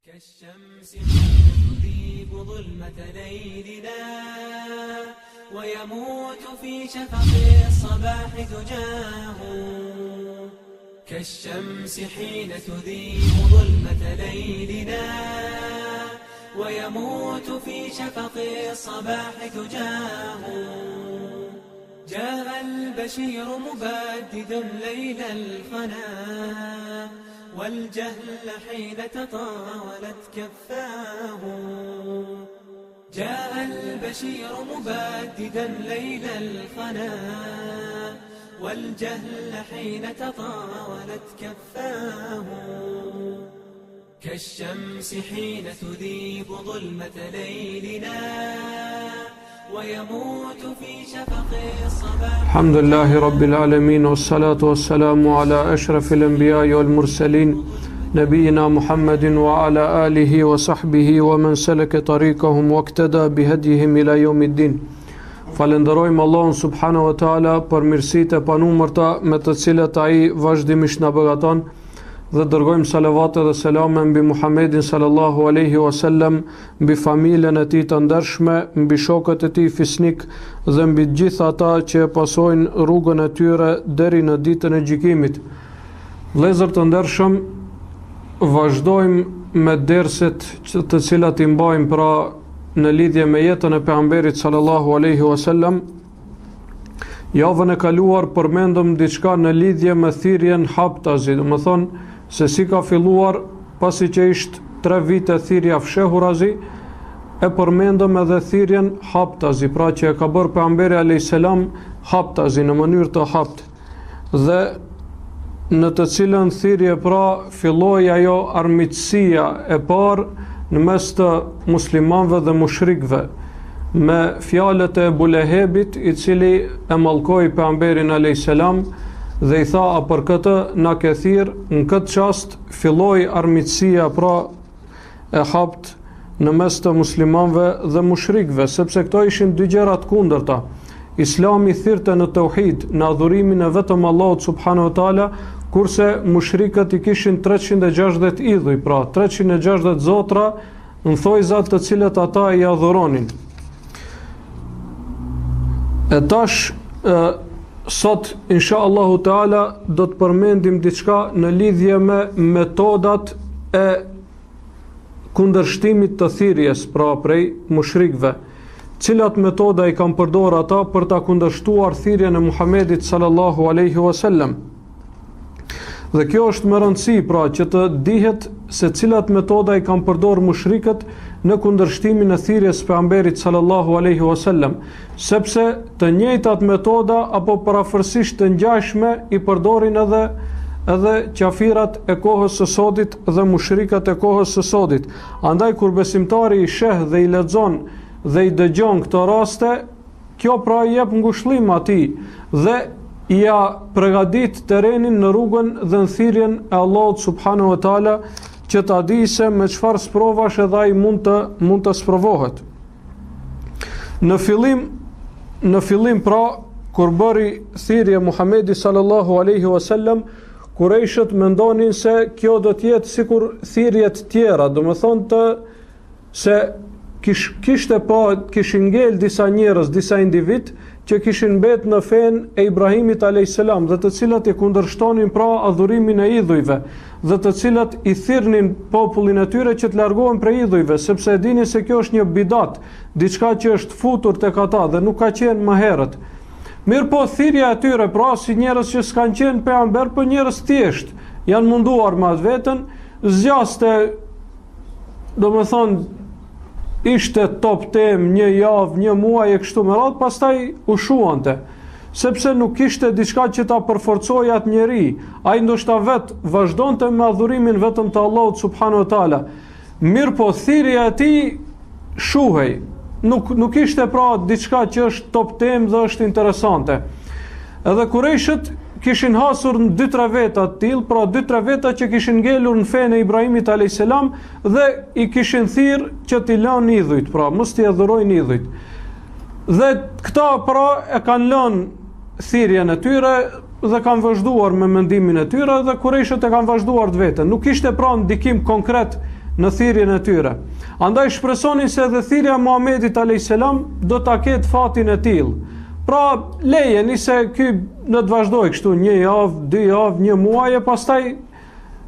كالشمس تذيب ظلمة ليلنا ويموت في شفق الصباح دجاه كالشمس حين تذيب ظلمة ليلنا ويموت في شفق الصباح دجاه جاء البشير مبددا ليل الخنا والجهل حين تطاولت كفاه جاء البشير مبددا ليل الخنا والجهل حين تطاولت كفاه كالشمس حين تذيب ظلمة ليلنا ويموت في شفق الصباح. الحمد لله رب العالمين والصلاة والسلام على أشرف الأنبياء والمرسلين نبينا محمد وعلى آله وصحبه ومن سلك طريقهم واقتدى بهديهم إلى يوم الدين. Falenderojmë Allahun subhanahu wa taala për mirësitë e panumërta me të cilat ai vazhdimisht na beqaton dhe dërgojmë salavate dhe selame mbi Muhammedin sallallahu alaihi wasallam, mbi familjen e tij të ndershme, mbi shokët e tij fisnik dhe mbi të gjithë ata që pasojnë rrugën e tyre deri në ditën e gjykimit. Vëllezër të ndershëm, vazhdojmë me derset të cilat i mbajmë pra në lidhje me jetën e pejgamberit sallallahu alaihi wasallam. Javën e kaluar përmendëm diçka në lidhje me thirrjen haptazi, do të thonë se si ka filluar pasi që ishte 3 vite thirrja fshehurazi, e përmendëm edhe thirrjen haptazi, pra që e ka bërë pejgamberi alayhis salam haptazi në mënyrë të hapt, dhe në të cilën thirrje pra filloi ajo armiqësia e parë në mes të muslimanëve dhe mushrikëve, me fjalët e Ebu Lehebit, i cili e mallkoi pejgamberin alayhis salam dhe i tha a për këtë na ke thirr. Në këtë çast filloi armiqësia pra e hapt në mes të muslimanëve dhe mushrikëve, sepse këto ishin dy gjëra të kundërta. Islami thirrte në tauhid, në adhurimin e vetëm Allahut subhanahu wa taala, kurse mushrikët i kishin 360 idhuj, pra 360 zotra në thojzat të cilët ata i adhuronin. E tash sot insha Allahu Teala do të përmendim diçka në lidhje me metodat e kundërshtimit të thirrjes pra prej mushrikëve. Cilat metoda i kanë përdorur ata për ta kundërshtuar thirrjen e Muhamedit sallallahu alaihi wasallam. Dhe kjo është më rëndësi pra që të dihet se cilat metoda i kanë përdorur mushrikët në kundërshtimin e thirrjes së pejgamberit sallallahu alaihi wasallam, sepse të njëjtat metoda apo parafërsisht të ngjashme i përdorin edhe qafirat e kohës së sodit dhe mushrikët e kohës së sodit. Andaj kur besimtari i sheh dhe i lexon dhe i dëgjon këto raste, kjo pra i jep ngushëllim atij dhe ja përgatit terrenin në rrugën dhe në thirrjen e Allahut subhanahu wa taala, që ta di se me çfarë sprovash edhe ai mund të sprovohet. Në fillim pra kur bëri thirrje Muhamedi sallallahu alaihi wasallam, Kurejshët mendonin se kjo do të jetë sikur thirrjet tjera, do të thonë se kishin ngel disa njerëz, disa individ që kishin mbet në fen e Ibrahimit alayhis salam, dhe të cilat i kundërshtonin pra adhurimin e idhujve, dhe të cilat i thirrnin popullin e tyre që të largohen prej idhujve, sepse e dinin se kjo është një bidat, diçka që është futur tek ata dhe nuk ka qenë më herët. Mirë po thirrja e tyre pra si njerëz që s'kan qenë pejgamber, po njerëz thjesht, janë munduar me atë veten, zgjaste, domethënë ishte top tem një javë, një muaj e kështu me radhë, pastaj u shuante, sepse nuk kishte diçka që ta përforcojë atë njeri. Ai ndoshta vet vazhdonte me adhurimin vetëm të Allahut subhanahu wa taala. Mirë po thirrja e tij shuhej. Nuk ishte pra diçka që është top tem dhe është interesante. Edhe Kurejshët kishin hasur në 2-3 veta të tillë, pra 2-3 veta që kishin ngelur në fenë e Ibrahimit alayhis salam dhe i kishin thirrë që t'i lanë idhujt, pra mos t'i adhurojnë idhujt. Dhe këta pra e kanë lënë thirrjen e tyre dhe kanë vazhduar me mendimin e tyre dhe Kurejshët e kanë vazhduar të vetën. Nuk ishte pra ndikim konkret në thirrjen e tyre. Andaj shpresonin se edhe thirrja e Muhamedit a.s. do ta ketë fatin e tillë. Pra lejeni se ky në të vazhdoj kështu 1 javë, 2 javë, 1 muaj e pastaj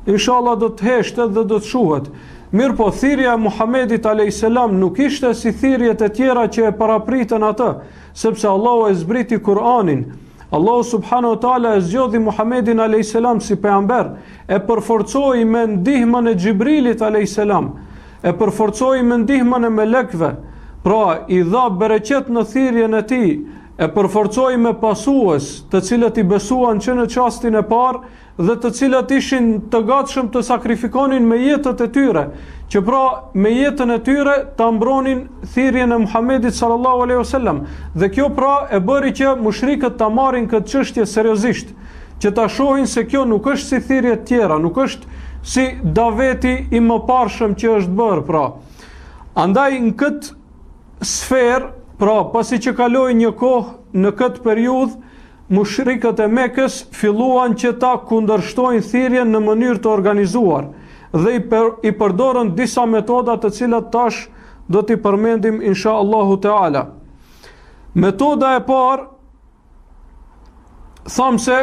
inshallah do të heshtet dhe do të shuhet. Mirë po thirrja e Muhamedit a.s. nuk ishte si thirrjet e tjera që e parapritën atë, sepse Allahu e zbriti Kur'anin. Allahu subhanahu wa taala e zgjodhi Muhamedit a.s. si pejgamber, e përforcoi me ndihmën e Xhibrilit a.s. e përforcoi me ndihmën e melekëve. Pra i dha bereqet në thirrjen e tij, e përforcoi me pasues, të cilët i besuan që në çastin e parë dhe të cilët ishin të gatshëm të sakrifikonin me jetët e tyre, që pra me jetën e tyre ta mbronin thirrjen e Muhamedit sallallahu alaihi wasallam. Dhe kjo pra e bëri që mushrikët ta marrin këtë çështje seriozisht, që ta shohin se kjo nuk është si thirrjet tjera, nuk është si daveti i mëparshëm që është bërë pra. Andaj në këtë sferë, pra pasi që kaloi një kohë në këtë periudhë, mushrikët e Mekës filluan që ta kundërshtojnë thirrjen në mënyrë të organizuar dhe i përdorën disa metoda të cilat tash do t'i përmendim inshallahu teala. Metoda e parë, thamë se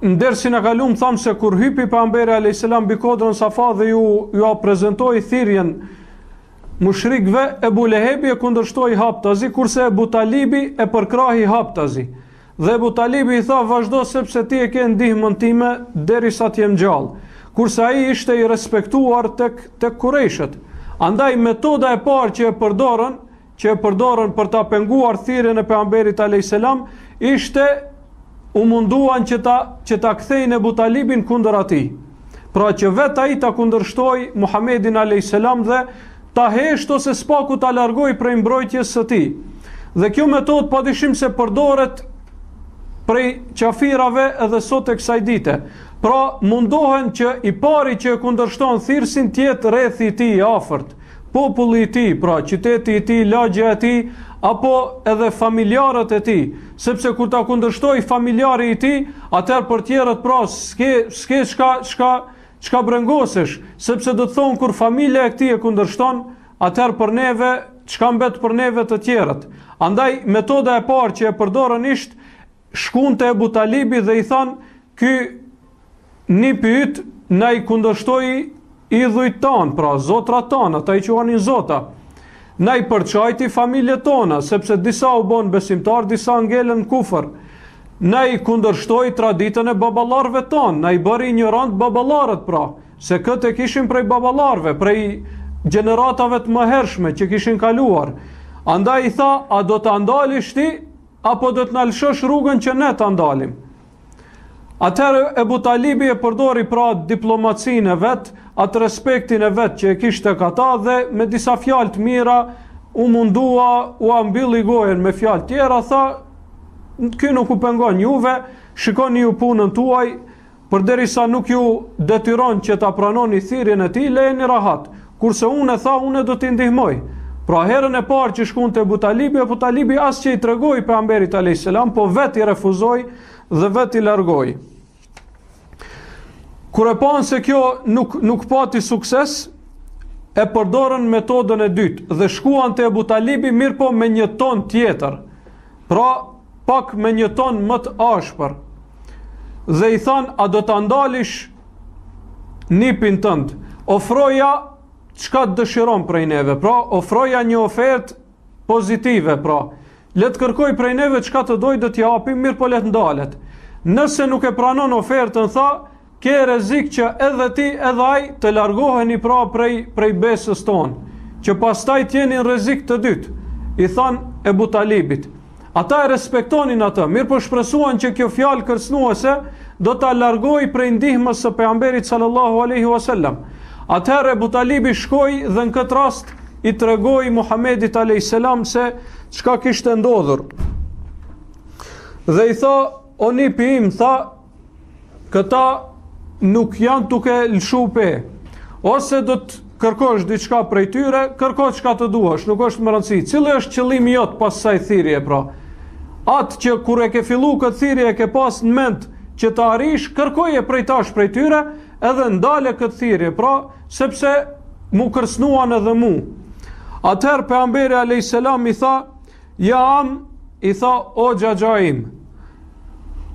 në dersin e kalum thamë se kur hypi pejgamberi alayhis salam mbi kodrën Safa dhe ju prezantoi thirrjen mushrikëve, Ebu Lehebi e kundërshtoi haptazi, kurse Ebu Talibi e përkrahi haptazi. Dhe Ebu Talibi i tha vazhdo sepse ti e ke ndihmën time derisa të jem gjallë. Kurse ai ishte i respektuar tek Kurejshët. Andaj metoda e parë që e përdorën për ta penguar thirrjen e pejgamberit alayhis salam ishte u munduan që ta kthejnë Ebu Talibin kundër atij. Pra që vetë ai ta kundërshtoi Muhamedit alayhis salam dhe ta hesht ose spaku ta largoi prej mbrojtjes së tij. Dhe kjo metodë padyshim se përdoret prej qafirave edhe sot e kësaj dite. Pra mundohen që i pari që e kundërshton thirrsin tjetë rrethi i tij i afërt, populli i tij, pra qyteti i tij, lagja e tij, apo edhe familjarët e tij, sepse kur ta kundërshtoj familjari i tij, atëherë për tjerët pra s'ke çka brengosesh, sepse do të thonë kur familja e këtij e kundërshton, atëherë për neve çka mbet për neve të tjerët. Andaj metoda e parë që e përdorën ishte shkun të Ebu Talibi dhe i thanë, ky një pyet na i kundërshtoi idhujt tanë, pra zotrat tanë, ata i quanin zota. Na i përçajti familjet tona, sepse disa u bon besimtar, disa ngelen kufër. Na i kundërshtoi traditën e baballarëve tanë, na i bëri ignorant baballarët pra, se këtë e kishin prej baballarëve, prej gjeneratave të mëhershme që kishin kaluar. Andaj i tha, a do të ndalish ti, apo do të na lëshosh rrugën që ne ta ndalim. Atëherë Ebu Talibi e përdori pra diplomacinë e vet, atë respektin e vet që e kishte ata dhe me disa fjalë të mira u mundua, u ambylli gojen me fjalë tjera, tha, ky nuk u pengon juve, shikoni ju punën tuaj, përderisa nuk ju detyron që ta pranoni thirrjen e tij, lejeni rahat. Kurse unë do t'i ndihmoj. Pra herën e parë që shkon te Ebu Talibi as që i tregoi pejgamberit alayhis salam, po vetë i refuzoi dhe vetë i largoi. Kur e panë se kjo nuk pati sukses, e përdorën metodën e dytë dhe shkuan te Ebu Talibi mirë po me një ton tjetër. Pra pak me një ton më të ashpër. Dhe i thanë, a do ta ndalish nipin tënd? Ofroja çka dëshiron prej neve, pra ofroja një ofertë pozitive, pra le të kërkoj prej neve çka të doj do t'i japim, mirë po le të ndalet. Nëse nuk e pranon ofertën, tha, ke rrezik që edhe ti edhe ai të largoheni pra prej besës tonë, që pastaj t'jeni në rrezik të dytë. I than Ebu Talibit. Ata e respektonin atë, mirë po shpresuan që kjo fjalë kërcënuese do ta largoj prej ndihmës së pejgamberit sallallahu alaihi wasallam. Atëherë Ebu Talibi shkoi dhe në këtë rast i tregoi Muhamedit alayhis salam se çka kishte ndodhur. Dhe i tha, o nipi im, tha, këta nuk janë duke lëshu pe. Ose do të kërkosh diçka prej tyre, kërko çka të duash, nuk është më rëndësi. Cili është qëllimi jot pas kësaj thirrje pra? Atë që kur e ke fillu këtë thirrje e ke pas në mend që të arish, kërkoje prej tash prej tyre, edhe ndale këtë thirrje, pra, sepse mu kërcnuan edhe mu. Atëherë pejgamberi alayhis salam i tha, ja am, i tha, o xhaxha im,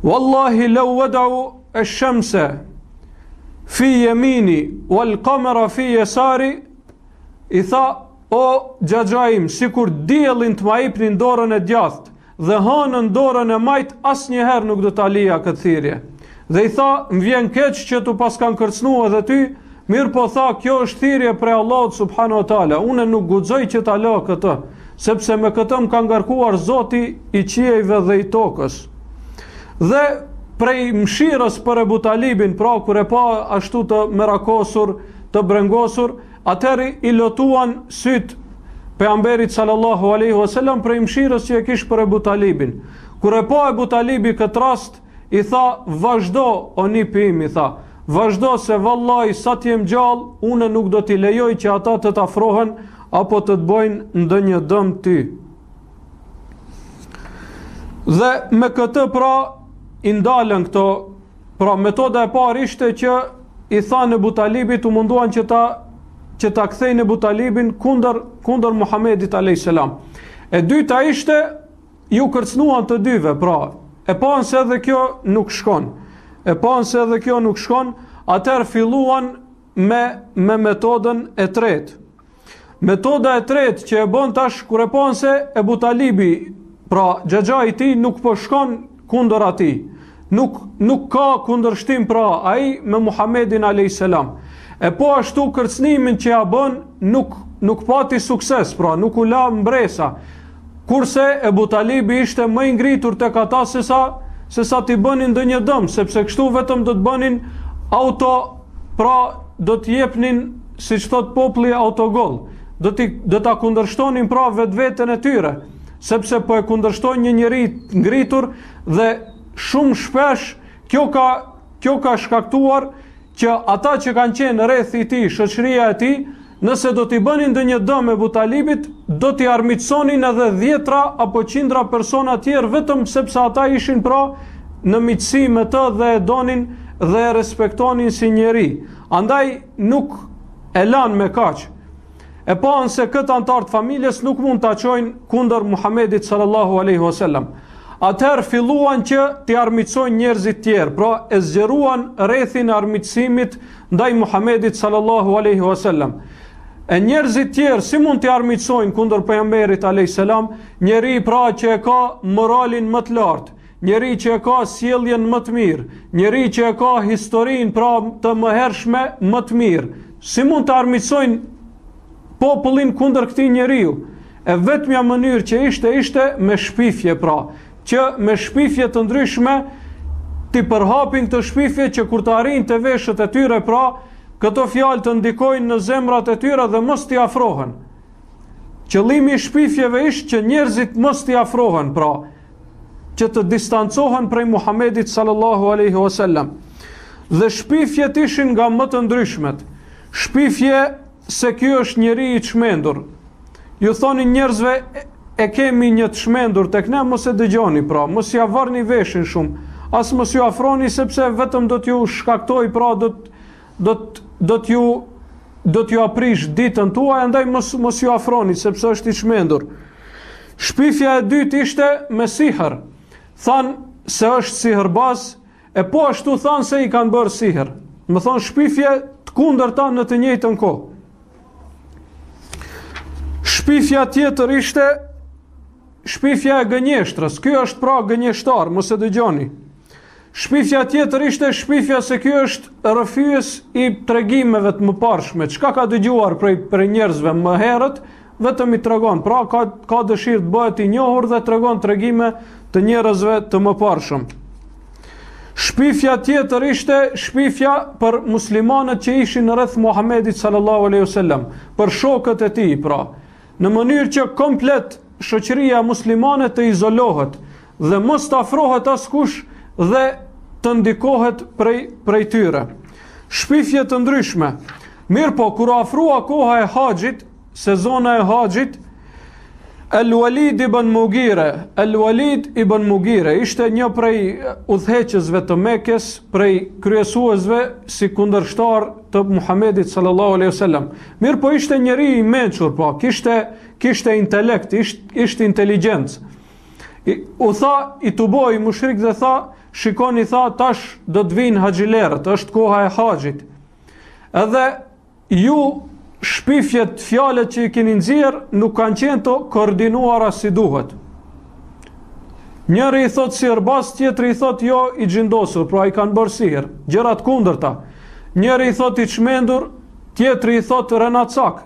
wallahi law wada'u ash-shamsa fi yamini wal qamara fi yasari, i tha, o xhaxha im, sikur diellin të ma jepnin dorën e djathtë dhe hënën dorën e majt, asnjëherë nuk do ta lija këtë thirrje. Dhe i tha, më vjen keq që tu pas kanë kërcnuar edhe ty, mirë po tha, kjo është thirrje prej Allahut subhanahu wa taala, unë nuk guxoj që ta lë këtë, sepse me këtë më ka ngarkuar Zoti i qiejve dhe i tokës. Dhe prej mshirës për Ebu Talibin, pra kur e pa ashtu të merakosur, të brengosur, atëri i lotuan syt pejgamberit sallallahu alaihi wasallam prej mshirës që e kish për Ebu Talibin. Kur e pa Ebu Talibi këtë rast, i tha, vazhdo o nipi im, i tha, vazhdo se vallahi sa të jem gjallë, unë nuk do t'i lejoj që ata të t'afrohen apo të t'bojnë ndonjë dëm ty. Dhe me këtë pra i ndalën këto, pra metoda e parë ishte që i thanë Ebu Talibit, u munduan që ta kthejnë Ebu Talibin kundër Muhamedit alayhis salam. E dyta ishte ju kërcnuan të dyve, pra e panë se edhe kjo nuk shkon. Atëherë filluan me metodën e tretë. Metoda e tretë që e bën tash kur e panë se Ebu Talibi, pra xhaxha i tij nuk po shkon kundër atij. Nuk ka kundërshtim pra ai me Muhamedin alayhis salam. E po ashtu kërcnimin që ja bën nuk pati sukses, pra nuk u la mbresa. Kurse Ebu Talibi ishte më i ngritur tek ata se sa t'i bënin ndonjë dëm, sepse kështu vetëm do të bënin pra do të jepnin, siç thot populli, autogol. Do ta kundërshtonin pra vetveten e tyre, sepse po e kundërshton një njeri ngritur dhe shumë shpesh kjo ka shkaktuar që ata që kanë qenë rreth i tij, shoqëria e tij, nëse do t'i bënin ndonjë dëm Ebu Talibit, do t'i armiqsonin edhe 10 apo 100 persona tjerë, vetëm sepse ata ishin pra në miqësi me të dhe e donin dhe e respektonin si njeri. Andaj nuk e lanë me kaq. E paën se këtë antar të familjes nuk mund t'a çojnë kundër Muhamedit sallallahu alaihi wasallam. Atëherë filluan që t'i armiqsojnë njerëzit tjerë, pra e zgjeruan rrethin e armiqësimit ndaj Muhamedit sallallahu alaihi wasallam. E njerëzit tjerë si mund t'i armiqsojnë kundër pejgamberit alayhis salam, njeri pra që e ka moralin më të lartë, njeri që e ka sjelljen më të mirë, njeri që e ka historinë pra të mëhershme më të mirë. Si mund të armiqsojnë popullin kundër këtij njeriu? E vetmja mënyrë që ishte me shpifje, pra që me shpifje të ndryshme t'i përhapin këtë shpifje që kur të arrijnë të veshët e tyre, pra këto fjalë të ndikojnë në zemrat e tyre dhe mos t'i afrohen. Qëllimi i shpifjeve ishte që njerëzit mos t'i afrohen, pra që të distancohen prej Muhamedit sallallahu alaihi wasallam. Dhe shpifjet ishin nga më të ndryshmet. Shpifje se ky është njeri i çmendur. Ju thoni njerëzve, e kemi një të çmendur tek ne, mos e dëgjoni, pra mos ja varrni veshin shumë, as mos ju afroni sepse vetëm do t'ju shkaktoj, pra do t'ju aprish ditën tuaj, andaj mos ju afroni sepse është i çmendur. Shpifja e dytë ishte me sihr. Than se është sihrbaz, e po ashtu than se i kanë bërë sihr. Më thon shpifje të kundërta në të njëjtën kohë. Shpifja tjetër ishte shpifja e gënjeshtrës. Ky është pra gënjeshtar, mos e dëgjoni. Shpifja tjetër ishte shpifja se ky është rrëfyes i tregimeve të mëparshme. Çka ka dëgjuar prej njerëzve më herët, vetëm i tregon. Pra ka dëshirë të bëhet i njohur dhe tregon tregime të njerëzve të mëparshëm. Shpifja tjetër ishte shpifja për muslimanët që ishin rreth Muhamedit sallallahu alaihi wasallam, për shokët e tij, pra, në mënyrë që komplet shoqëria muslimane të izolohet dhe mos të afrohet askush dhe të ndikohet prej tyre. Shpifje të ndryshme. Mirë po, kur afrua koha e haxhit, sezona e haxhit, Al-Walid ibn Mughire ishte një prej udhëheqësve të Mekës, prej kryesuesve si kundërshtar të Muhamedit sallallahu alaihi wasallam. Mirë po ishte njeri i mençur, po kishte intelekt, ishte inteligjencë. U tha i tuboi mushrik dhe tha, shikoni, tha, tash do të vinë haxhilerët, është koha e haxhit. Edhe ju shpifjet, fjalët që i keni nxjerr nuk kanë qenë të koordinuara si duhet. Njëri i thot sirbas, tjetri i thot jo i xhindosur, pra i kanë bërë sihir, gjërat kundërta. Njëri i thot i çmendur, tjetri i thot rënacak.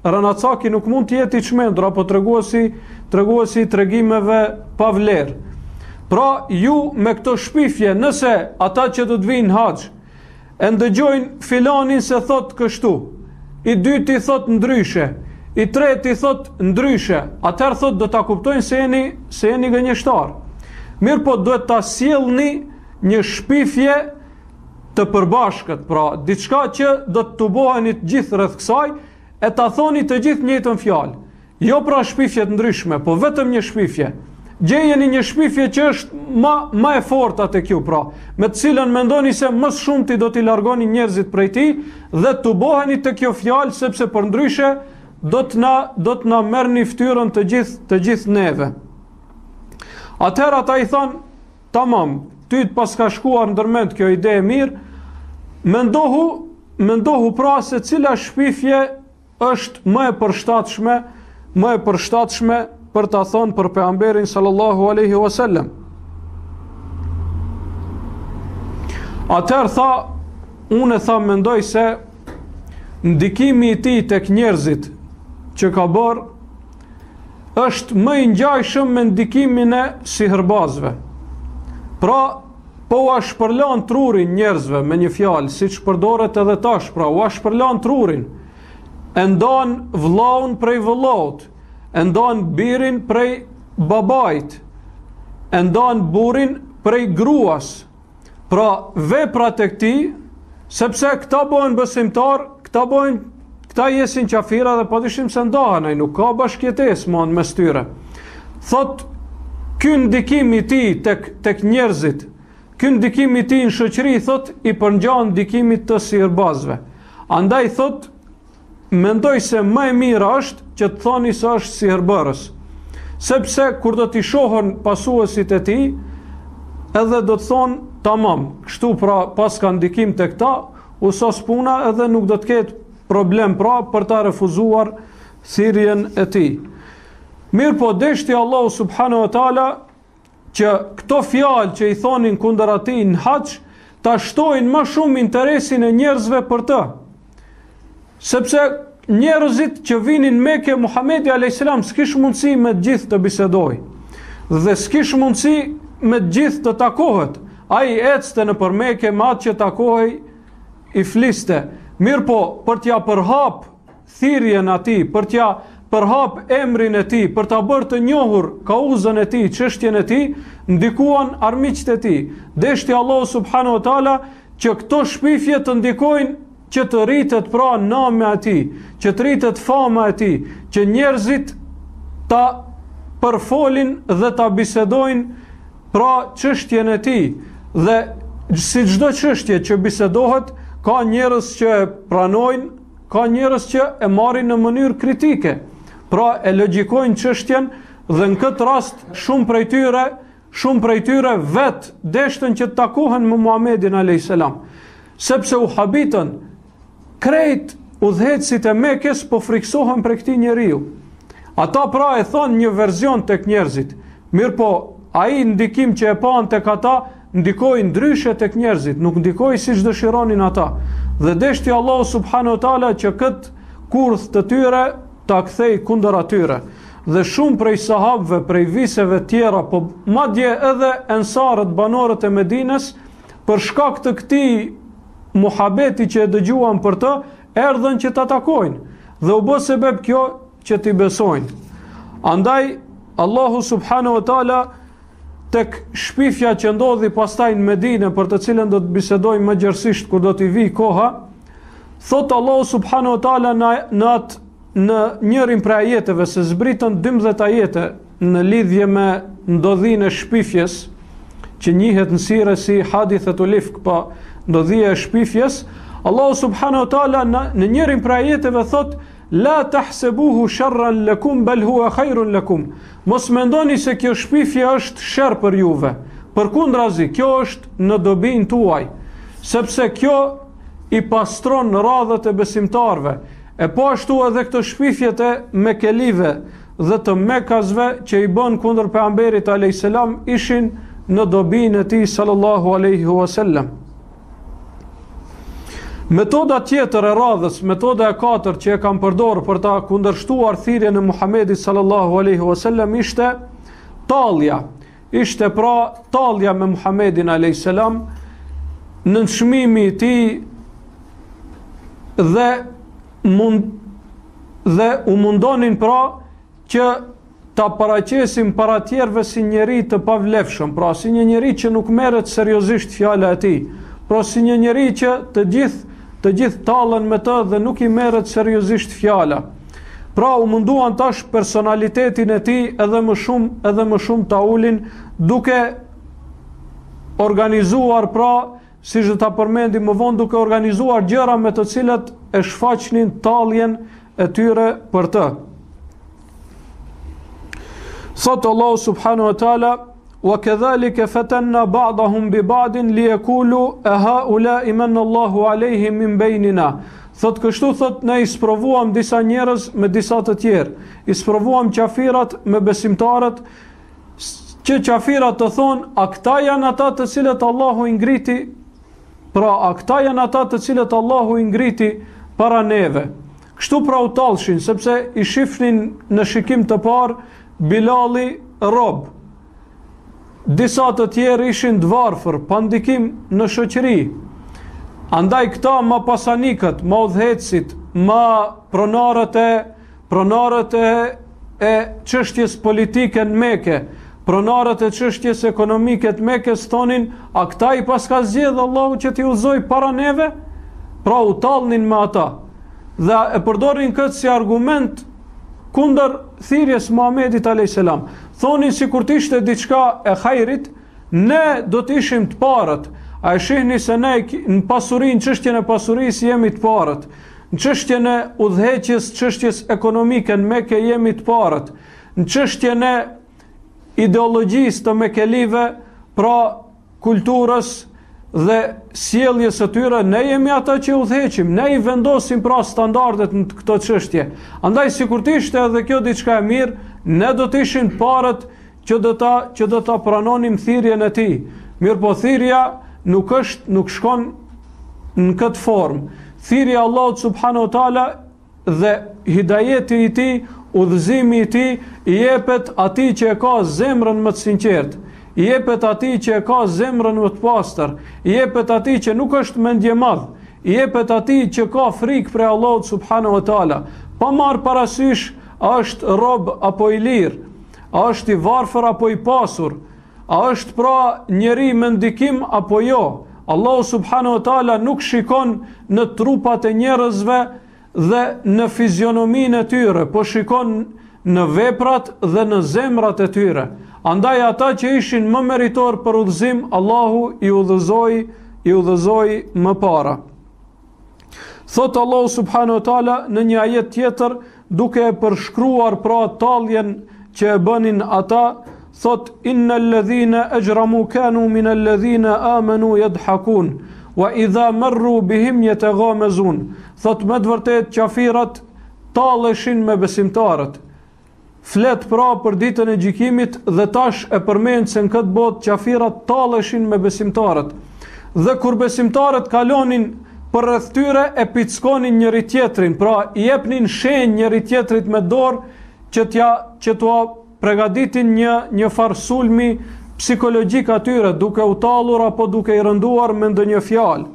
Rënacaki nuk mund të jetë i çmendur apo treguesi i tregimeve pa vlerë. Pra ju me këto shpifje, nëse ata që do të vinë haxh e ndëgjojnë filanin se thot kështu, i dyti thot ndryshe, i treti thot ndryshe, atëherë thot do ta kuptojnë se jeni gënjeshtar. Mirë po duhet ta sjellni një shpifje të përbashkët, pra diçka që do të tuboheni të gjithë rreth kësaj e ta thoni të gjithë njëjtën fjalë. Jo pra shpifje të ndryshme, po vetëm një shpifje. Gjejeni një shpifje që është ma e fortë tek ju, pra, me të cilën mendoni se më shumë ti do t'i largoni njerëzit prej tij dhe tuboheni te kjo fjalë, sepse për ndryshe do të na merrni fytyrën të gjithë neve. Atëherë ata i thanë, tamam, ty të paska shkuar ndërmend kjo ide e mirë, mendohu pra se cila shpifje është më e përshtatshme për ta thonë për pejgamberin sallallahu alaihi wasallam. Atëherë tha, unë mendoj se ndikimi i tij tek njerëzit që ka bërë është më i ngjajshëm me ndikimin e sihirbazëve. Pra, po u shpërlan trurin njerëzve me një fjalë, siç përdoret edhe tash, pra u shpërlan trurin, e ndan vllaun prej vëllaut, e ndan birin prej babait, e ndan burrin prej gruas. Pra veprat e këtij, sepse këta bëhen besimtar, këta jesin qafira dhe padyshim se ndahen, ai nuk ka bashkëjetesë më mes tyre. Thot, ky ndikim i tij tek njerëzit, ky ndikim i tij në shoqëri, thot, i përngjan ndikimit të sihirbazëve. Andaj thot, mendoj se më e mira është që të thoni se është sihirbërës, sepse kur do t'i shohën pasuesit e tij, edhe do të thonë, tamam, kështu pra pas ka ndikim të këta, u sos puna edhe nuk do të ketë problem pra për ta refuzuar thirrjen e tij. Mirë po deshti Allahu subhanahu wa taala që këto fjalë që i thonin kundër atij në haxh ta shtojnë më shumë interesin e njerëzve për të. Sepse njerëzit që vinin Mekë, Muhamedi a.s. s'kish mundësi me të gjithë të bisedoj, dhe s'kish mundësi me të gjithë të takohet. Ai ecste në për Mekë, me atë që takohej i fliste. Mirë po, për t'ja përhap thirrjen atij, për t'ja përhap emrin e tij, për ta bërë të njohur kauzën e tij, çështjen e tij, ndikuan armiqtë e tij. Deshti Allahu subhanahu wa taala që këto shpifje të ndikojnë që të rritet pra nami e tij, që të rritet fama e tij, që njerëzit ta përfolin dhe ta bisedojnë pra çështjen e tij. Dhe si çdo çështje që bisedohet, ka njerëz që e pranojnë, ka njerëz që e marrin në mënyrë kritike. Pra e logjikojnë çështjen dhe në këtë rast shumë prej tyre vet deshtën që të takohen me Muhamedit alayhis salam, sepse u habitën krejt udhëhecësit e Mekës po friksohen për këtij njeriu. Ata pra e thonë një version tek njerëzit. Mirë po, ai ndikim që e pan tek ata ndikoi ndryshe tek njerëzit, nuk ndikoi siç dëshironin ata. Dhe deshti Allahu subhanahu wa taala që kët kurth të tyre ta kthej kundër atyre. Dhe shumë prej sahabëve, prej viseve tjera, po madje edhe ensarët, banorët e Medinës, për shkak të këtij muhabeti që e dëgjuan për të, erdhën që ta takojnë, dhe u bë sebeb kjo që t'i besojnë. Andaj Allahu subhanahu wa taala tek shpifja që ndodhi pastaj në Medinë, për të cilën do të bisedojmë më gjerësisht kur do t'i vi koha, thot Allahu subhanahu wa taala në në njërin prej ajeteve se zbritën 12 ajete në lidhje me ndodhinë e shpifjes, që njihet në sire si hadithatul ifk, pa ndodhia e shpifjes, Allahu subhanahu wa taala në njërin prej ajeteve thot: la tahsebuhu sharran lakum bal huwa khairun lakum. Mos mendoni se kjo shpifje është sherr për juve. Përkundrazi, kjo është në dobin tuaj, sepse kjo i pastron radhët e besimtarve. E po ashtu edhe këto shpifjet e mekelive dhe të mekazve që i bën kundër pejgamberit alayhis salam ishin në dobin e tij sallallahu alaihi wasallam. Metoda tjetër e radhës, metoda e katërt që e kam përdorur për ta kundërshtuar thirrjen e Muhamedit sallallahu alaihi wasallam ishte tallja. Ishte pra tallja me Muhamedin alayhis salam në çmimi i tij dhe u mundonin pra që ta paraqesim para tjerëve si njeri të pavlefshëm, pra si një njeri që nuk merret seriozisht fjala e tij, pra si një njeri që të gjithë tallen me të dhe nuk i merret seriozisht fjala. Pra u munduan tash personalitetin e tij edhe më shumë ta ulin, duke organizuar pra, si që ta përmendim më vonë, duke organizuar gjëra me të cilat e shfaqnin talljen e tyre për të. Thot Allahu subhanahu wa taala: wa kadhalika fatanna ba'dahum bi ba'din liyaqulu a haula'i manna Allahu alayhim min baynina. Thot kështu, thot, ne i sprovuam disa njerëz me disa të tjerë. I sprovuam qafirat me besimtarët, që qafirat të thonë: a këta janë ata të cilët Allahu i ngriti? Pra, a këta janë ata të cilët Allahu i ngriti para neve? Kështu pra u tallshin, sepse i shifnin në shikim të parë Bilali rob. Disa të tjerë ishin të varfër, pa ndikim në shoqëri. Andaj këta ma pasanikët, ma udhëhecit, ma pronarët e çështjes politike në Mekë, pronarët e çështjes ekonomike të Mekës thonin: a këta i paska zgjedh Allahu që t'i udhëzoj para neve? Pra u tallnin me ata dhe e përdorin këtë si argument kundër thirrjes Muhamedit alayhis salam. Thonin sikur të ishte diçka e hajrit, ne do të ishim të parët. A e shihni se ne në pasurin, çështjen e pasurisë jemi të parët. Në çështjen e udhëheqjes, çështjes ekonomike në Mekë jemi të parët. Në çështjen e ideologjisë të mekelive, pra kulturës dhe sjelljes së tyre, ne jemi ata që udhëheqim, ne i vendosim pra standardet në këto çështje. Andaj sikur të ishte edhe kjo diçka e mirë, ne do të ishim të parët që do ta pranonim thirrjen e tij. Mirë po thirrja nuk shkon në këtë formë. Thirrja Allahut subhanahu wa taala dhe hidajeti i tij, udhëzimi i tij i jepet atij që e ka zemrën më të sinqertë, i jepet atij që e ka zemrën më të pastër, i jepet atij që nuk është mendje madh, i jepet atij që ka frikë prej Allahut subhanahu wa taala, pa marr parasysh a është rob apo i lirë, a është i varfër apo i pasur, a është pra njeri me ndikim apo jo. Allahu subhanahu wa taala nuk shikon në trupat e njerëzve dhe në fizionominë e tyre, po shikon në veprat dhe në zemrat e tyre. Andaj ata që ishin më meritor për udhëzim, Allahu i udhëzoi më para. Thot Allahu subhanahu wa taala në një ajet tjetër, duke e përshkruar pra talljen që e bënin ata, thot: innal ladhina ajramu kanu min alladhina amanu yadhhakun wa idha marru bihim yataghamazun. Thot me të vërtet qafirat talleshin me besimtarët. Flet pra për ditën e gjykimit dhe tash e përmend se në këtë botë qafirat talleshin me besimtarët. Dhe kur besimtarët kalonin për rreth tyre e pickonin njëri tjetrin, pra i jepnin shenjë njëri tjetrit me dorë që t'ua përgatitin një farë sulmi psikologjik atyre, duke u tallur apo duke i rënduar me ndonjë fjalë.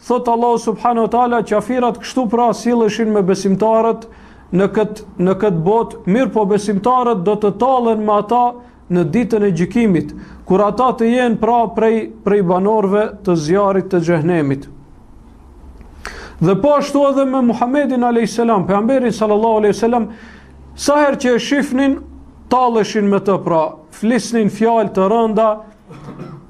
Thot Allahu subhanahu wa taala, qafirat kështu pra silleshin me besimtarët në këtë botë, mirë po besimtarët do të tallen me ata në ditën e gjykimit, kur ata të jenë pra prej banorëve të zjarrit të xhehenemit. Dhe po ashtu edhe me Muhammedin a.s. Pejgamberin sallallahu alaihi wasallam, sa herë që e shifnin, talleshin me të, pra flisnin fjalë të rënda,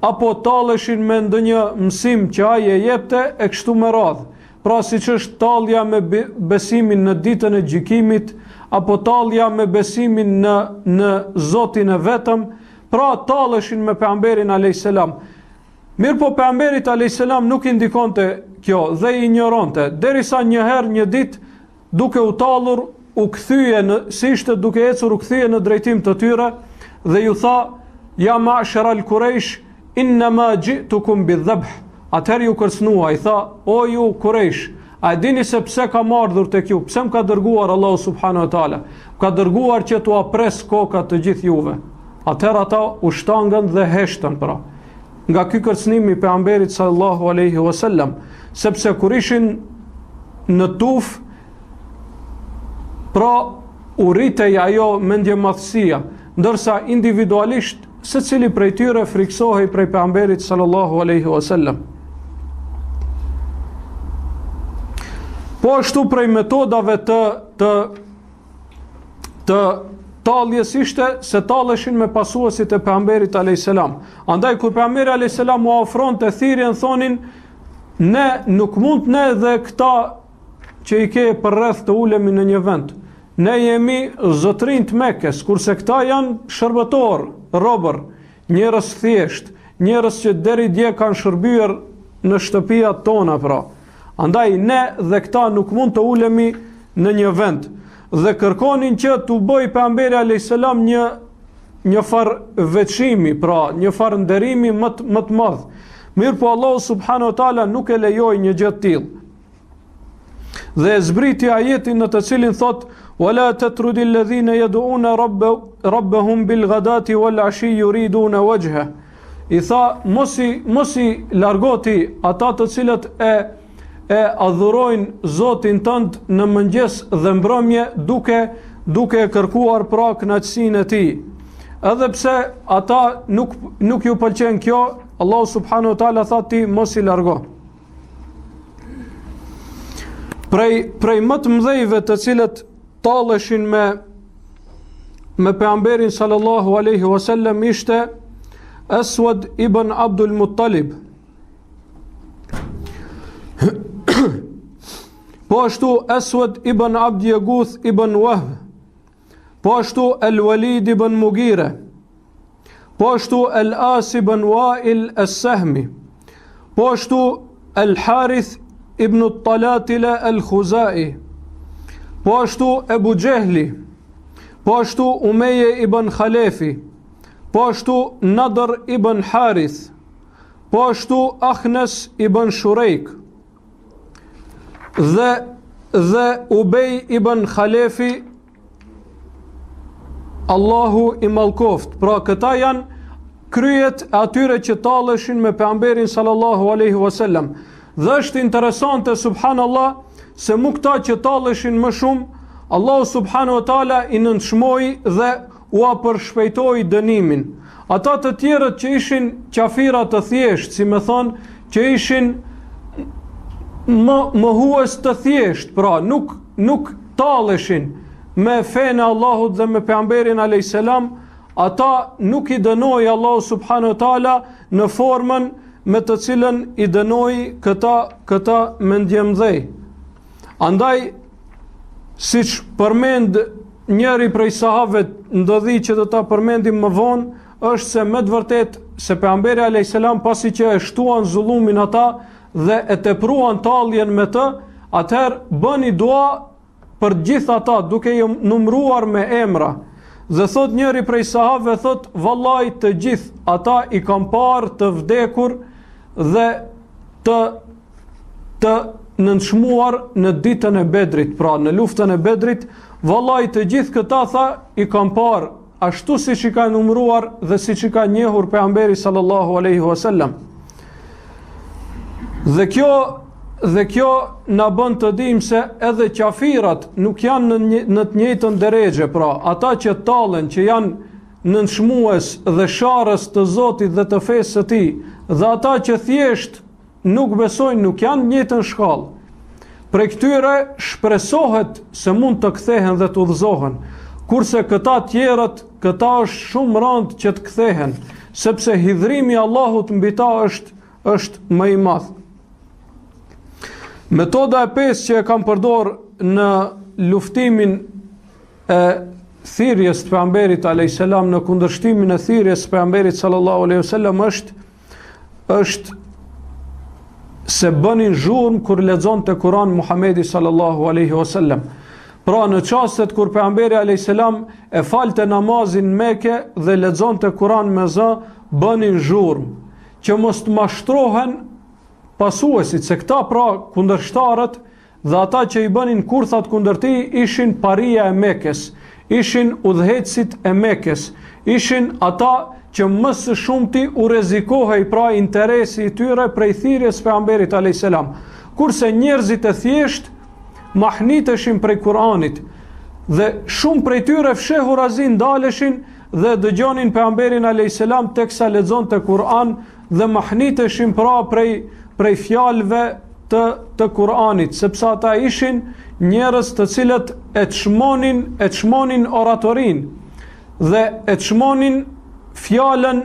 apo talleshin me ndonjë mësim që ai e jepte e kështu me radhë. Pra siç është tallja me besimin në ditën e gjykimit, apo tallja me besimin në Zotin e vetëm, pra talleshin me pejgamberin a.s. Mirë po pejgamberit a.s. nuk i ndikonte kjo dhe i ignoronte, derisa një herë një ditë duke u tallur u kthye si ishte duke ecur, u kthye në drejtim të tyre dhe ju tha: ja ma'shara al-Quraysh, innama ji'tukum bidh-dhabh. Atëherë ju kërcënua, i tha: o ju Quraysh, a e dini se pse kam ardhur tek ju? Pse më ka dërguar Allahu subhanahu wa taala? Ka dërguar që t'u apres kokat të gjithë juve. Atëherë ata u shtangën dhe heshtën pra. Nga ky kërcënim i pejgamberit sallallahu alaihi wasallam, sepse kur ishin në tuf, pra u rritej ajo mendjemadhësia, ndërsa individualisht secili prej tyre friksohej prej pejgamberit sallallahu alaihi wasallam. Po ashtu prej metodave të talljes ishte se talleshin me pasuesit e pejgamberit alayhis salam. Andaj kur pejgamberi alayhis salam u ofronte thirrjen, thonin: ne nuk mund ne dhe këta që i ke për rreth të ulemi në një vend. Ne jemi zotrin të Mekës, kurse këta janë shërbëtor, robër, njerëz thjesht, njerëz që deri dje kanë shërbyer në shtëpiat tona pra. Andaj ne dhe këta nuk mund të ulemi në një vend. Dhe kërkonin që t'u bëj pejgamberi alayhis salam një far veçimi, pra një far nderimi më të madh. Mirë po Allahu subhanahu wa taala nuk e lejoi një gjë të tillë. Dhe e zbriti ajetin në të cilin thot: wala tatrudi alladhina yad'una rabbahum bil ghadati wal ashi yuriduna wajha. I tha: mos i largoti ata të cilët e adhurojnë Zotin tënd në mëngjes dhe mbrëmje duke kërkuar pra kënaqësinë e tij. Edhe pse ata nuk ju pëlqen kjo, Allahu subhanahu wa taala tha ti mos i largo. Prej më të mëdhejve të cilët talleshin me pejgamberin sallallahu alaihi wasallam ishte Aswad ibn Abdul Muttalib. Po ashtu Aswad ibn Abd Yaguth ibn Wahb, po ashtu Al-Walid ibn Mughira, po ashtu Al-As ibn Wa'il As-Sahmi, po ashtu Al-Harith ibn Talatila Al-Khuzai, po ashtu Abu Jahli, po ashtu Umayya ibn Khalefi, po ashtu Nadr ibn Harith, po ashtu Akhnas ibn Shurejk, dhe Ubej ibn Khalefi, Allahu i malkoft. Pra këta janë kryet atyre që talleshin me pejgamberin sallallahu alaihi wasallam. Dhe është interesante subhanallah se mu këta që talleshin më shumë, Allahu subhanahu wa taala i nënçmoi dhe u përshpejtoi dënimin. Ata të tjerët që ishin qafira të thjesht, si me thonë, që ishin më huës të thjesht, pra nuk talleshin me fenë Allahut dhe me pejgamberin alayhis salam, ata nuk i dënoi Allahu subhanahu wa taala në formën me të cilën i dënoi këta mendjemdhej. Andaj, siç përmend njëri prej sahabëve, ndodhi që do ta përmendim më vonë, është se me të vërtet se pejgamberi alayhis salam pasi që e shtuan zullumin ata dhe e tepruan talljen me të, atëherë bëni dua për gjithë ata duke i numëruar me emra. Dhe thot njëri prej sahabëve, thot vallai të gjithë ata i kam parë të vdekur dhe të nënçmuar në ditën e Bedrit, pra në luftën e Bedrit, vallai të gjithë këta tha i kam parë ashtu siç i ka numëruar dhe siç i ka njohur pejgamberi sallallahu alaihi wasallam. Dhe kjo na bën të dimë se edhe qafirat nuk janë në të njëjtën deregje, pra ata që tallen, që janë nënçmues dhe sharës të Zotit dhe të fesë së Tij, dhe ata që thjesht nuk besojnë, nuk janë në njëjtën shkallë. prej këtyre shpresohet se mund të kthehen dhe të udhëzohen, kurse këta tjerët, këta është shumë rënd që të kthehen, sepse hidhrimi i Allahut mbi ta është më i madh. Metoda e 5 që e kam përdor në luftimin e thirrjes të pejgamberit alayhis salam, në kundërshtimin e thirrjes së pejgamberit sallallahu alaihi wasallam është se bënin zhurmë kur lexonte Kur'an Muhamedi sallallahu alaihi wasallam. Pra në çastet kur pejgamberi alayhis salam e falte namazin në Mekë dhe lexonte Kur'an me zë, bënin zhurmë që mos të mashtrohen pasuesit, se këta pra kundërshtarët dhe ata që i bënin kurthat kundër tij ishin paria e Mekës, ishin udhëhecit e Mekës, ishin ata që më së shumti u rrezikohej pra interesi i tyre prej thirrjes së pejgamberit alayhis salam, kurse njerëzit e thjesht mahniteshin prej Kur'anit dhe shumë prej tyre fshehurazi ndaleshin dhe dëgjonin pejgamberin alayhis salam teksa lexonte Kur'an dhe mahniteshin pra prej fjalëve të Kur'anit, sepse ata ishin njerëz të cilët e çmonin oratorin dhe e çmonin fjalën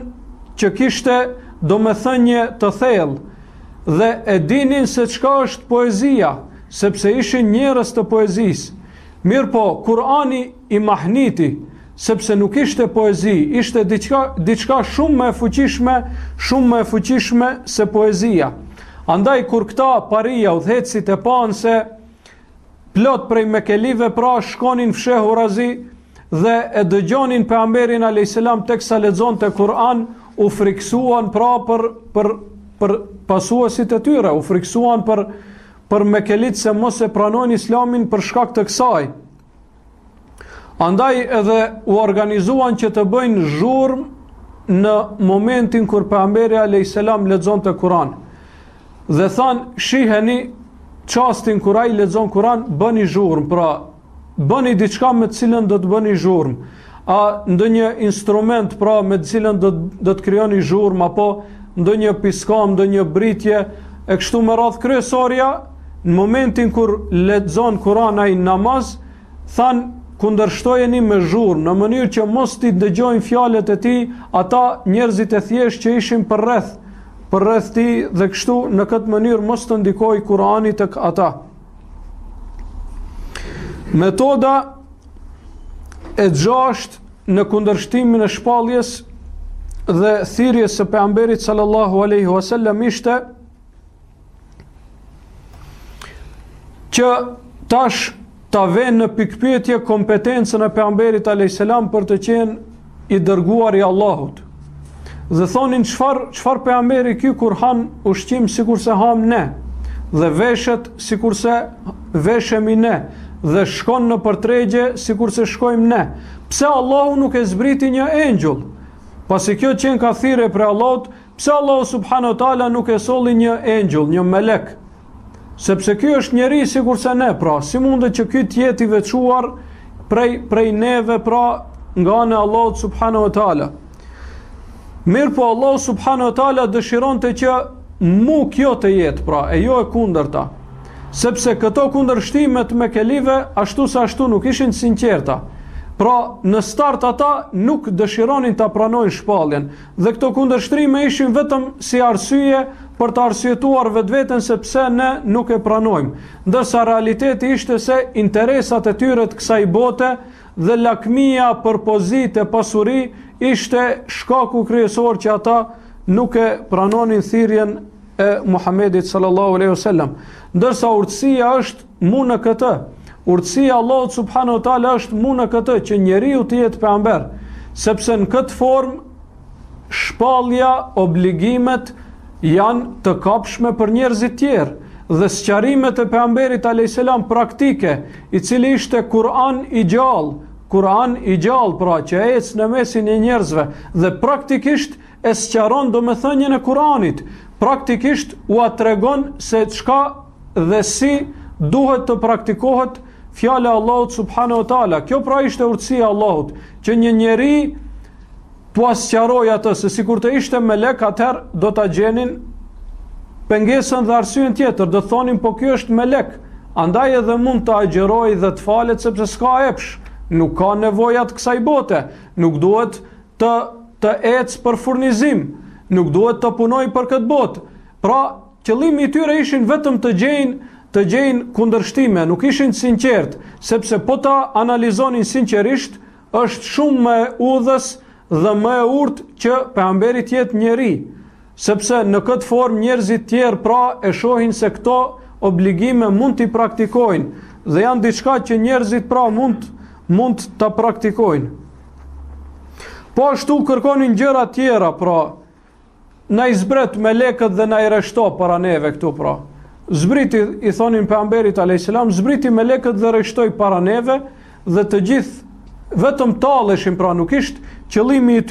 që kishte domethënie të thellë dhe e dinin se çka është poezia, sepse ishin njerëz të poezisë. Mirë po, Kur'ani i mahniti, sepse nuk ishte poezi, ishte diçka shumë më e fuqishme se poezia. Andaj kur këta paria udhëhecit e panë se plot prej mekelive pra shkonin fshehurazi dhe e dëgjonin pejgamberin alayhis salam teksa lexonte Kur'an, u friksuan pra për pasuesit e tyre, u friksuan për mekelit se mos e pranojnë islamin për shkak të kësaj. Andaj edhe u organizuan që të bëjnë zhurmë në momentin kur pejgamberi alayhis salam lexonte Kur'an. Dhe thanë, shiheni çastin kur ai lexon Kur'an, bëni zhurmë, pra bëni diçka me të cilën do të bëni zhurmë. A ndonjë instrument pra me të cilën do të krijoni zhurmë, apo ndonjë piskam, ndonjë britje e kështu me radhë. Kryesorja në momentin kur lexon Kur'an ai namaz, thanë kundërshtojeni me zhurmë, në mënyrë që mos t'i dëgjojnë fjalët e tij ata njerëzit e thjeshtë që ishin për rreth tij, dhe kështu në këtë mënyrë mos të ndikojë Kur'ani tek ata. Metoda e 6 në kundërshtimin e shpalljes dhe thirrjes së pejgamberit sallallahu alaihi wasallam ishte që tash ta vënë në pikpyetje kompetencën e pejgamberit alayhis salam për të qenë i dërguar i Allahut. Dhe thonin çfarë pejgamberi ky kur han ushqim sikurse ham ne, dhe veshet sikurse veshemi ne, dhe shkon në përtregje sikurse shkojmë ne. Pse Allahu nuk e zbriti një engjull? Pasi kjo qenë ka thirrje për Allahut, pse Allahu subhanahu wa taala nuk e solli një engjull, një melek? Sepse ky është njeri sikurse ne, pra si mundet që ky të jetë i veçuar prej neve, pra nga ana e Allahut subhanahu wa taala? Mirë po, Allah subhanahu wa taala dëshironte që mu kjo të jetë, pra e jo e kundërta, sepse këto kundërshtimet me kelive ashtu sa ashtu nuk ishin sinqerta. Pra në start ata nuk dëshironin ta pranojnë shpalljen, dhe këto kundërshtrime ishin vetëm si arsye për të arsyetuar vetveten se pse ne nuk e pranojmë, ndërsa realiteti ishte se interesat e tyre të kësaj bote dhe lakmia për pozitë e pasuri ishte shkaku kryesor që ata nuk e pranonin thirrjen e Muhamedit sallallahu alaihi wasallam. Ndërsa urtësia është mu në këtë. Urtësia Allahut subhanahu wa taala është mu në këtë që njeriu të jetë pejgamber, sepse në këtë formë shpallja, obligimet janë të kapshme për njerëzit tjerë, dhe sqarimet e pejgamberit alayhis salam praktike, i cili ishte Kur'an i gjallë, pra që ecë në mesin e njerëzve dhe praktikisht e sqaron domethënien e Kur'anit, praktikisht u tregon se çka dhe si duhet të praktikohet fjala e Allahut subhanahu wa taala. Kjo pra ishte urtësia e Allahut, që një njeri tu sqaroj atë se sikur të ishte melek, atëherë do ta gjenin pengesën dhe arsyen tjetër, do thonin po ky është melek, andaj edhe mund të agjeroj dhe të falet sepse s'ka epsh, nuk ka nevojat kësaj bote, nuk duhet të ecë për furnizim, nuk duhet të punoj për këtë botë. Pra, qëllimi i tyre ishin vetëm të gjejnë kundërshtime, nuk ishin sinqert, sepse po ta analizonin sinqerisht, është shumë më udhës dhe më e urtë që pejgamberi të jetë njeri, sepse në këtë formë njerëzit tjerë pra e shohin se këto obligime mund t'i praktikojnë dhe janë diçka që njerëzit pra mund ta praktikojnë. Po ashtu kërkonin gjëra tjera, pra na i zbret me lekët dhe na i reshto para neve këtu, pra zbriti, i thonin pejgamberit alayhis salam, zbriti me lekët dhe reshtoi para neve dhe të gjithë vetëm talleshin, pra nuk ishte qëllimi i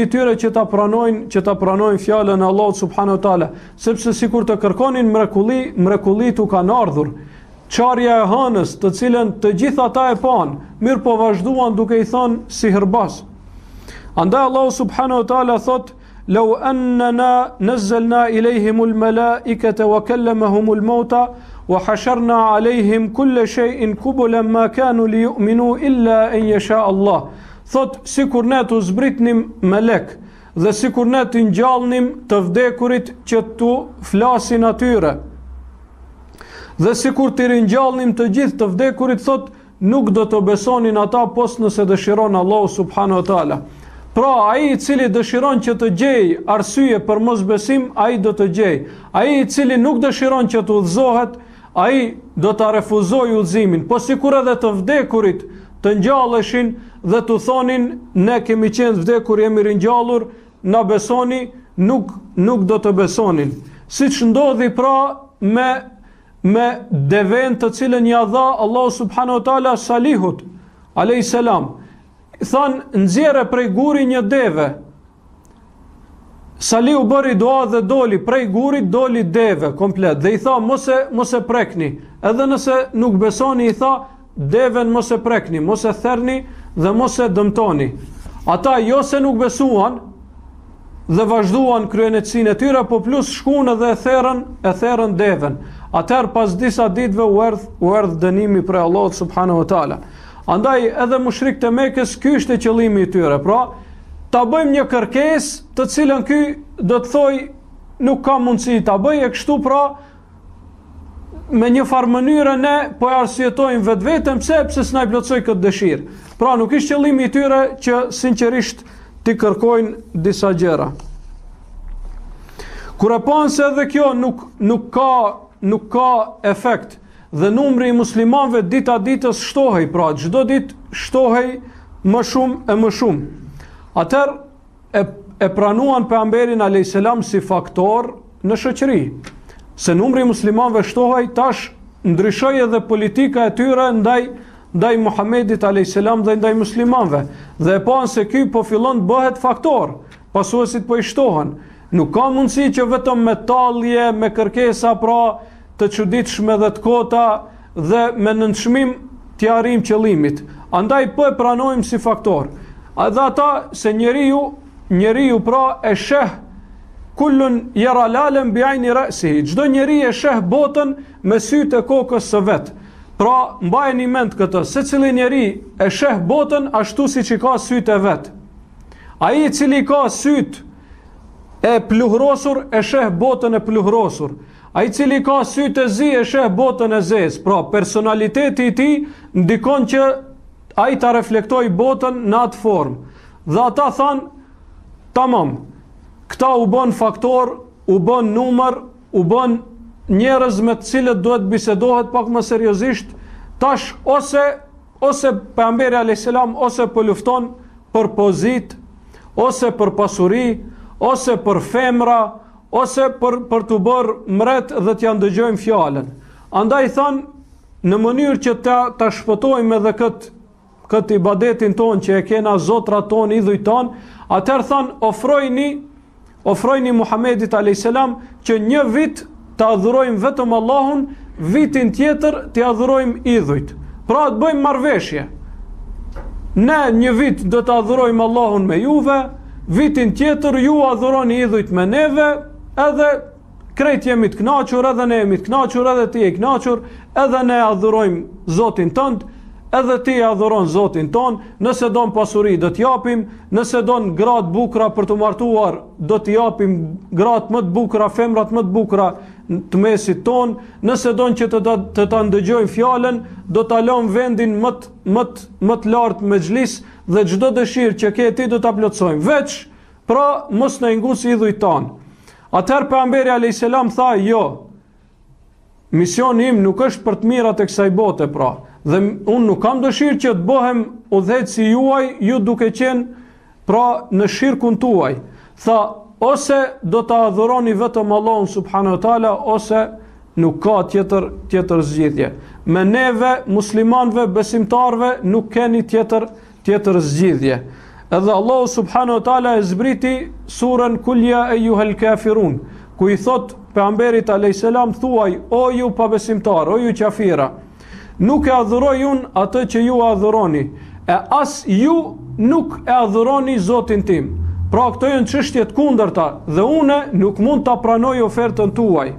tyre që ta pranojnë fjalën e Allahut subhanahu wa taala, sepse sikur të kërkonin mrekulli tu kanë ardhur. Çarja e hënës, të cilën të gjithë ata e pan, mirë po vazhduan duke i thënë si hërbas. Andaj Allahu subhanahu wa taala thot: "Law annana nazzalna ilayhimul malaikata wa kallamahumul mauta wa hasharna alayhim kulla shay'in qubulan ma kanu liyu'minu illa an yasha Allah." Thot, sikur ne të zbritnim melek dhe sikur ne të ngjallnim të vdekurit që tu flasin atyre dhe sikur të ringjallnim të gjithë të vdekurit, thot, nuk do të besonin ata pos nëse dëshiron Allahu subhanahu wa taala. Pra, ai i cili dëshiron që të gjej arsye për mosbesim, ai do të gjej. Ai i cili nuk dëshiron që të udhëzohet, ai do ta refuzojë udhëzimin. Po sikur edhe të vdekurit të ngjalleshin dhe të thonin ne kemi qenë vdekur, jemi ringjallur, na besoni, nuk do të besonin. Siç ndodhi pra me deven të cilën ja dha Allahu subhanahu wa taala Salihut alayhis salam. Than, nxjerre prej guri një deve. Salihu bëri dua dhe doli prej gurit, doli deve komplet dhe i tha mos e prekni. Edhe nëse nuk besoni, i tha, deven mos e prekni, mos e therni dhe mos e dëmtoni. Ata jo se nuk besuan dhe vazhduan kryenetësinë e tyre, po plus shkuan edhe e therën deven. Atëherë pas disa ditëve u erdh dënimi prej Allahut subhanahu wa taala. Andaj edhe mushrikët e Mekës, ky ishte qëllimi i tyre. Pra, ta bëjmë një kërkesë të cilën ky do të thojë nuk ka mundësi ta bëjë kështu, pra me një farë mënyrë ne po e arsyetojmë vetveten pse s'na i plotësoj këtë dëshirë. Pra nuk ishte qëllimi i tyre që sinqerisht t'i kërkojnë disa gjëra. Kur e panë se edhe kjo nuk ka efekt dhe numri i muslimanëve dita ditës shtohej, pra çdo ditë shtohej më shumë. Atëherë e pranuan pejgamberin alayhis salam si faktor në shoqëri. Se numri i muslimanëve shtohej, tash ndryshoi edhe politika e tyre ndaj Muhamedit alayhis salam dhe ndaj muslimanëve. Dhe e panë se ky po fillon të bëhet faktor, pasuesit po i shtohen. Nuk ka mundësi që vetëm me tallje, me kërkesa pra të çuditshme dhe të kota dhe me nënçmim t'i arrijmë qëllimit. Andaj po e pranojmë si faktor. Edhe ata se njeriu pra e sheh kullun yara lalen bi ayni ra'sihi. Çdo njeri e sheh botën me sytë e kokës së vet. Pra mbajeni mend këtë, secili njeri e sheh botën ashtu siç i ka sytë e vet. Ai i cili ka sytë e pluhrosur e sheh botën e pluhrosur. Ai i cili ka sytë e zi e sheh botën e zezë. Pra personaliteti i tij ndikon që ai ta reflektoj botën në atë formë. Dhe ata thanë, tamam, këta u bën faktor, u bën numër, u bën njerëz me të cilët duhet bisedohet pak më seriozisht, tash ose pejgamberi alayhis salam ose po lufton për pozitë, ose për pasuri, ose për femra, ose për të bërë mret dhe t'ja ndëgjojmë fjalën. Andaj thanë, në mënyrë që ta shpëtojmë edhe këtë ibadetin ton që e kena zotrat ton, idhuj ton, atëherë thanë, ofrojni Muhamedit alayhis salam që një vit të adhurojmë vetëm Allahun, vitin tjetër të adhurojmë idhujt. Pra të bëjmë marrëveshje. Ne një vit do të adhurojmë Allahun me juve, vitin tjetër ju adhuroni idhujt me neve, edhe krejt jemi të kënaqur, edhe ne jemi të kënaqur, edhe ti je i kënaqur, edhe ne adhurojmë Zotin tënd, edhe ti adhuron Zotin ton. Nëse don pasuri do t'japim, nëse don gratë bukura për të martuar, do t'japim gratë më të bukura, femrat më të bukura të mesit ton. Nëse don që të ta ndëgjojnë fjalën, do ta lëm vendin më të lartë me xhlis dhe çdo dëshirë që ke ti do ta plotësojmë. Veç pra mos na ngus idhujt tan. Atëherë pejgamberi alayhis salam tha, jo, misioni im nuk është për të mirat e kësaj bote, pra, dhe unë nuk kam dëshirë që të bëhem udhëheci juaj, ju duke qenë pra në shirkun tuaj. Tha, ose do të adhuroni vetëm Allahun subhanahu wa taala, ose nuk ka tjetër zgjidhje. Me neve, muslimanëve, besimtarve, nuk keni tjetër zgjidhje. Edhe Allahu subhanahu wa taala e zbriti surën Kulja eyyuhel kafirun, ku i thot pejgamberit alayhis salam, thuaj, o ju pabesimtar, o ju kafira, nuk e adhuroj unë atë që ju adhuroni, e as ju nuk e adhuroni Zotin tim. Pra këto janë çështje të kundërta dhe unë nuk mund ta pranoj ofertën tuaj.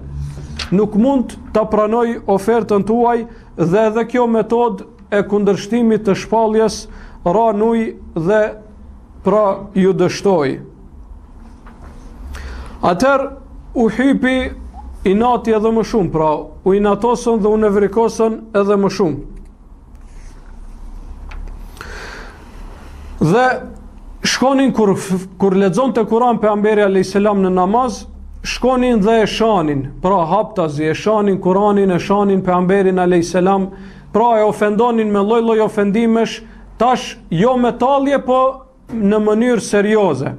Nuk mund ta pranoj ofertën tuaj, dhe edhe kjo metodë e kundërshtimit të shpalljes ra nuj dhe pra ju dështoj. Atëherë u hypi inati edhe më shumë, pra u inatosën dhe u nevrikosën edhe më shumë. Dhe shkonin kur lexonte Kur'an pejgamberi alayhis salam në namaz, shkonin dhe e shanin, pra haptazi, e shanin Kur'anin, e shanin pejgamberin alayhis salam, pra e ofendonin me lloj-lloj ofendimesh, tash jo me tallje, po në mënyrë serioze.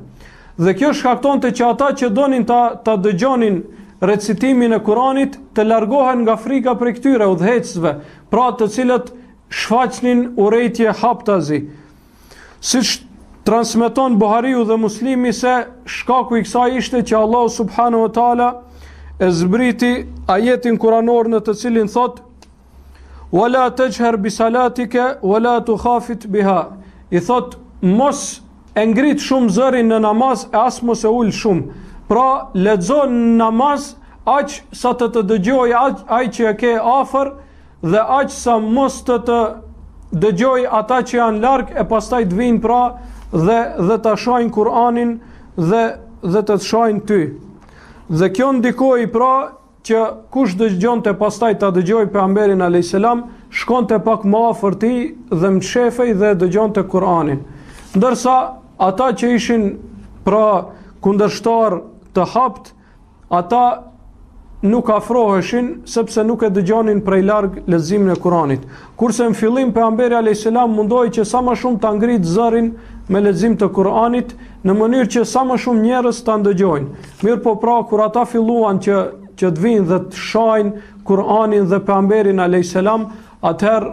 Dhe kjo shkaktonte që ata që donin ta dëgjonin recitimin e Kuranit të largohen nga frika për këtyre udhëhecësve, pra të cilët shfaqnin urrejtje haptazi. Siç transmeton Buhariu dhe Muslimi se shkaku i kësaj ishte që Allah subhanahu wa taala e zbriti ajetin kuranor në të cilin thot: "Wala tajhar bi salatika wala tukhafit biha." I thot, mos e ngrit shumë zërin në namaz, e as mos e ul shumë. Pra lexo në namaz aq sa të dëgjoj ai që e ke afër, dhe aq sa mos të dëgjoj ata që janë larg, e pastaj të vinë pra dhe ta shohin Kur'anin dhe të shohin ty. Dhe kjo ndikoi pra që kush dëgjonte pastaj ta dëgjoj pejgamberin alayhis salam, shkonte pak më afër tij dhe mshefej dhe dëgjonte Kur'anin. Ndërsa ata që ishin pra kundërshtar të hapt, ata nuk afroheshin sepse nuk e dëgjonin prej larg leximin e Kuranit. Kurse në fillim pejgamberi alayhis salam mundoi që sa më shumë ta ngrit zërin me lexim të Kuranit, në mënyrë që sa më shumë njerëz ta ndëgjojnë. Mirë po pra kur ata filluan që të vinë dhe të shohin Kur'anin dhe pejgamberin alayhis salam, atëherë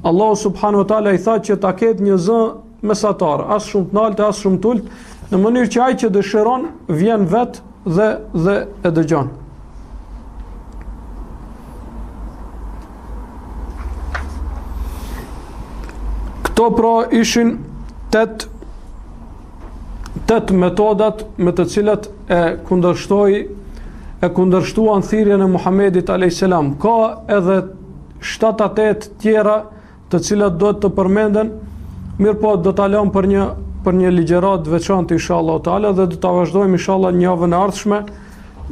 Allahu subhanahu wa taala i tha që ta ketë një zë mesatar, as shumë të lartë, as shumë të ulët, në mënyrë që ai që dëshiron vjen vet dhe e dëgjon. Këto pra ishin 8 metodat me të cilat e kundërshtuan thirrjen e Muhamedit alayhis salam. Ka edhe 7-8 tjera të cilat do të përmenden, mirë po do ta lëm për një ligjërat veçantë inshallah taala, dhe do ta vazhdojmë inshallah në javën e ardhshme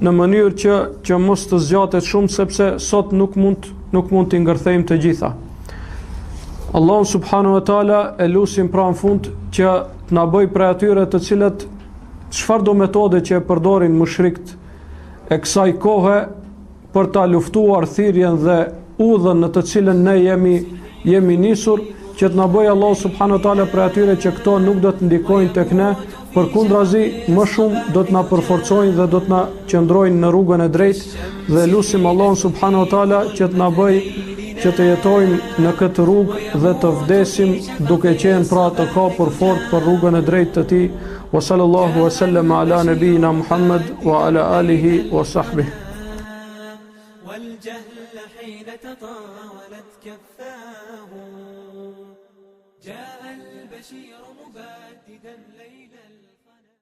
në mënyrë që mos të zgjatet shumë, sepse sot nuk mund t'i ngërthejmë të gjitha. Allahu subhanahu wa taala e lutim pra në fund që të na bëj prej atyre të cilët çfarëdo metode që e përdorin mushrikët e kësaj kohe për ta luftuar thirrjen dhe udhën në të cilën ne jemi nisur, që të na bëjë Allahu subhanahu wa taala për atyre që këto nuk do të ndikojnë tek ne, përkundrazi më shumë do të na përforcojnë dhe do të na qëndrojnë në rrugën e drejtë, dhe lutim Allahun subhanahu wa taala që të na bëjë që të jetojmë në këtë rrugë dhe të vdesim duke qenë pra të kapur fort për rrugën e drejtë të tij. Wa sallallahu wa sallam ala nabiyina Muhammad wa ala alihi wa sahbihi. والجهل حين تطاولت كفاه جاء البشير مبددا ليلا